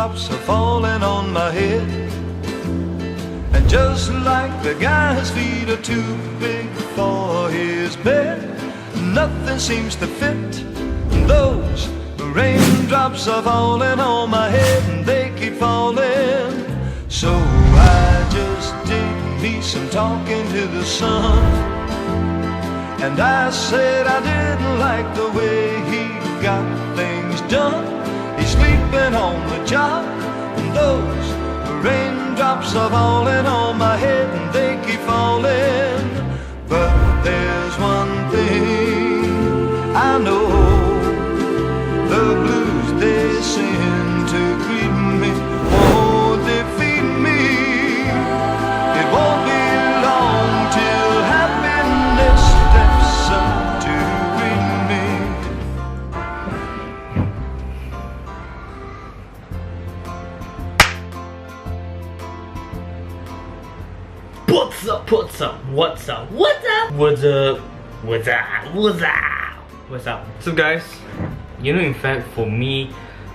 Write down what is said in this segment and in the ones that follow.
raindrops are falling on my head. And just like the guy's feet are too big for his bed, nothing seems to fit. Those raindrops are falling on my head, and they keep falling. So I just did me some talking to the sun, and I said I didn't like the way he got things done. He's sleeping on the job, and those raindrops are falling on my head, and they keep falling. But there's one thing I know, the blues they send to greet me won't defeat me. It won't be long till happiness steps up to greet me. What's up, what's up, what's up, what's up, what's up, what's up, what's up, what's up? So guys, you know, in fact, for me,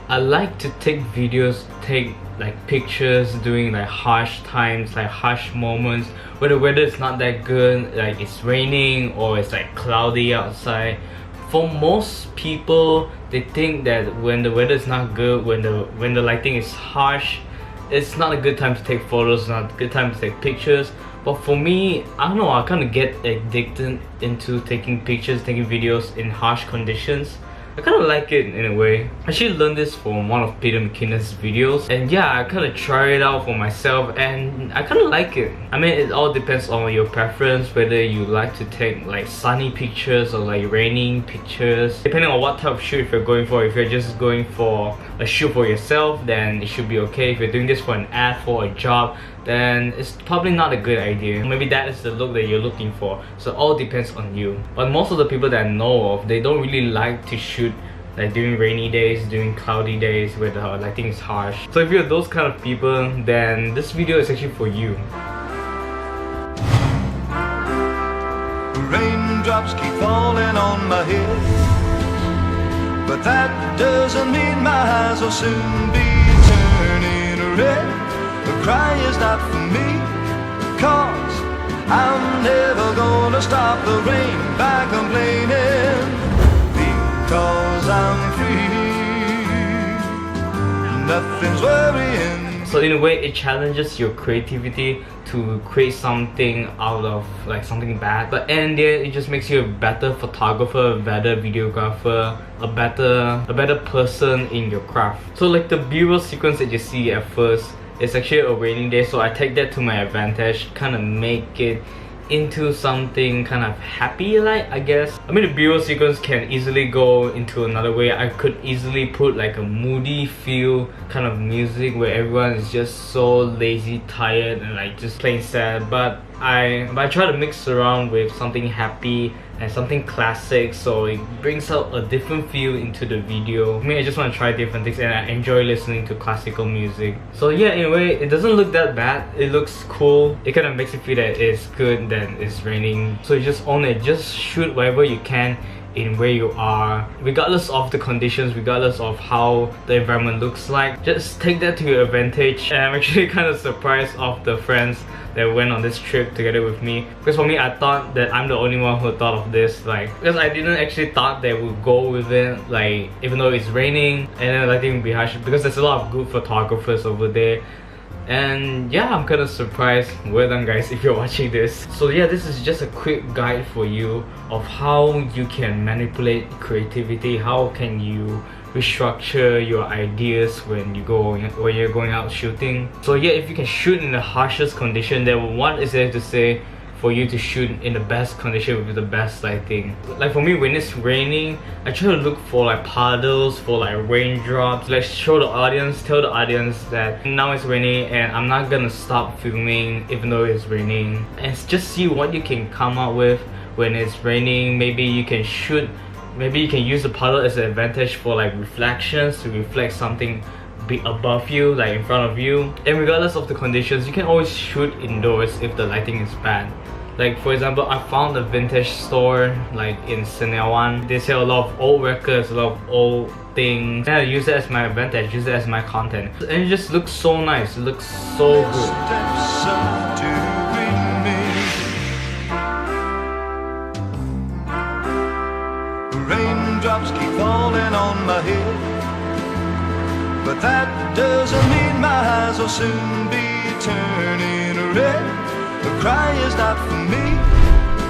I like to take videos, take like pictures during like harsh times, like harsh moments, where the weather is not that good, like it's raining or it's like cloudy outside. For most people, they think that when the weather is not good, when the lighting is harsh, it's not a good time to take photos, not a good time to take pictures. But for me, I don't know, I kind of get addicted into taking pictures, taking videos in harsh conditions. I kind of like it in a way. I actually learned this from one of Peter McKinnon's videos, and yeah, I kind of try it out for myself, and I kind of like it. I mean, it all depends on your preference, whether you like to take like sunny pictures or like raining pictures, depending on what type of shoot if you're going for. If you're just going for a shoot for yourself, then it should be okay. If you're doing this for an ad, for a job, then it's probably not a good idea. Maybe that is the look that you're looking for. So it all depends on you. But most of the people that I know of, they don't really like to shoot like during rainy days, during cloudy days where the lighting is harsh. So if you're those kind of people, then this video is actually for you. Raindrops keep falling on my head, but that doesn't mean my eyes will soon be turning red. The cry is not for me, 'cause I'm never gonna stop the rain by complaining, because I'm free, nothing's worrying. So in a way, it challenges your creativity to create something out of like something bad, but in the end, it just makes you a better photographer, a better videographer, a better person in your craft. So like the B-roll sequence that you see at first, it's actually a raining day, so I take that to my advantage, kind of make it into something kind of happy, like, I guess. I mean, the B-roll sequence can easily go into another way. I could easily put like a moody feel kind of music where everyone is just so lazy, tired, and like just plain sad, but I try to mix around with something happy and something classic, so it brings out a different feel into the video. I mean, I just want to try different things, and I enjoy listening to classical music. So yeah, in a way, it doesn't look that bad. It looks cool. It kind of makes you feel that it's good, that it's raining. So you just own it. Just shoot wherever you can in where you are, regardless of the conditions, regardless of how the environment looks like. Just take that to your advantage. And I'm actually kind of surprised of the friends that went on this trip together with me, because for me, I thought that I'm the only one who thought of this, like, because I didn't actually thought they would go with it, like, even though it's raining and then lighting would be harsh, because there's a lot of good photographers over there. And yeah, I'm kind of surprised. Well done guys if you're watching this. So yeah, this is just a quick guide for you of how you can manipulate creativity, how can you restructure your ideas when you're going out shooting. So yeah, if you can shoot in the harshest condition, then what is there to say for you to shoot in the best condition with the best lighting? Like for me, when it's raining, I try to look for like puddles, for like raindrops, like show the audience, tell the audience that now it's raining and I'm not gonna stop filming even though it's raining. And just see what you can come up with when it's raining. Maybe you can use the puddle as an advantage for like reflections, to reflect something be above you, like in front of you. And regardless of the conditions, you can always shoot indoors if the lighting is bad. Like for example, I found a vintage store like in Senewan. They sell a lot of old records, a lot of old things. And I use it as my advantage, use it as my content. And it just looks so nice, it looks so good. Steps up to greet me. Raindrops keep falling on my head, but that doesn't mean my eyes will soon be turning red. The cry is not for me,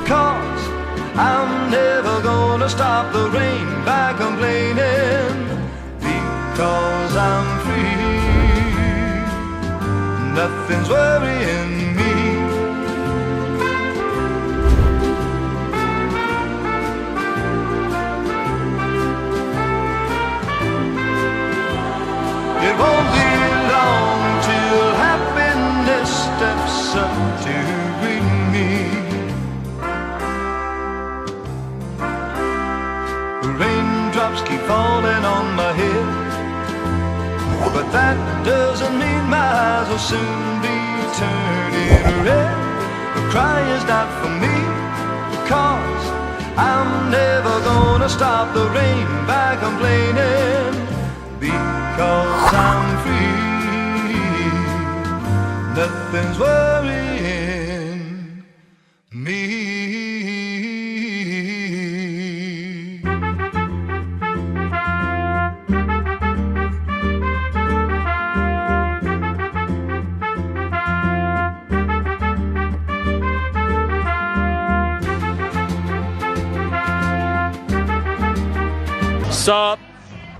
'cause I'm never gonna stop the rain by complaining, because I'm free. Nothing's worrying me. It won't be long till happiness steps up to greet me. Raindrops keep falling on my head, but that doesn't mean my eyes will soon be turning red. The cry is not for me, 'cause I'm never gonna stop the rain by complaining, because I'm free. Nothing's worrying me. Sup?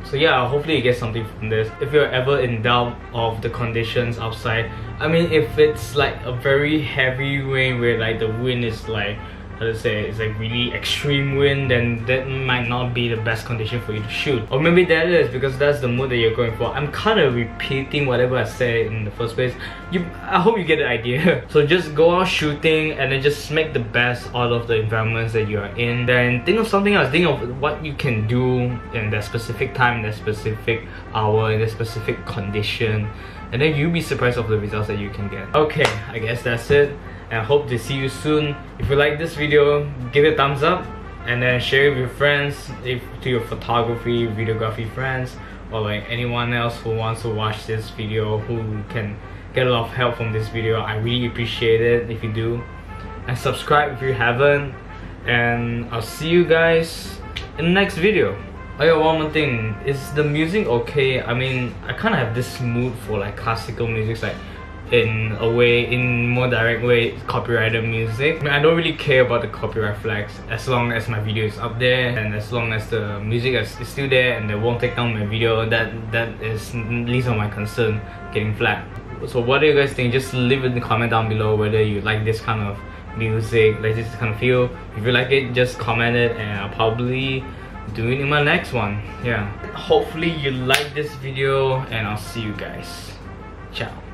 So yeah, hopefully you get something from this. If you're ever in doubt of the conditions outside, I mean, if it's like a very heavy rain where like the wind is like, how to say, it's like really extreme wind, then that might not be the best condition for you to shoot. Or maybe that is, because that's the mood that you're going for. I'm kind of repeating whatever I said in the first place. I hope you get the idea. So just go out shooting and then just make the best out of the environments that you are in. Then think of something else. Think of what you can do in that specific time, in that specific hour, in that specific condition. And then you'll be surprised of the results that you can get. Okay, I guess that's it. And I hope to see you soon. If you like this video, give it a thumbs up and then share it with your friends, to your photography, videography friends, or like anyone else who wants to watch this video, who can get a lot of help from this video. I really appreciate it if you do. And subscribe if you haven't. And I'll see you guys in the next video. Oh yeah, one more thing. Is the music okay? I mean, I kind of have this mood for like classical music, like in a way, in more direct way, copyrighted music. I mean, I don't really care about the copyright flags as long as my video is up there, and as long as the music is still there and they won't take down my video. That is least of my concern, getting flagged. So what do you guys think? Just leave it in the comment down below whether you like this kind of music, like this kind of feel. If you like it, just comment it and I'll probably do it in my next one. Yeah, hopefully you like this video and I'll see you guys. Ciao.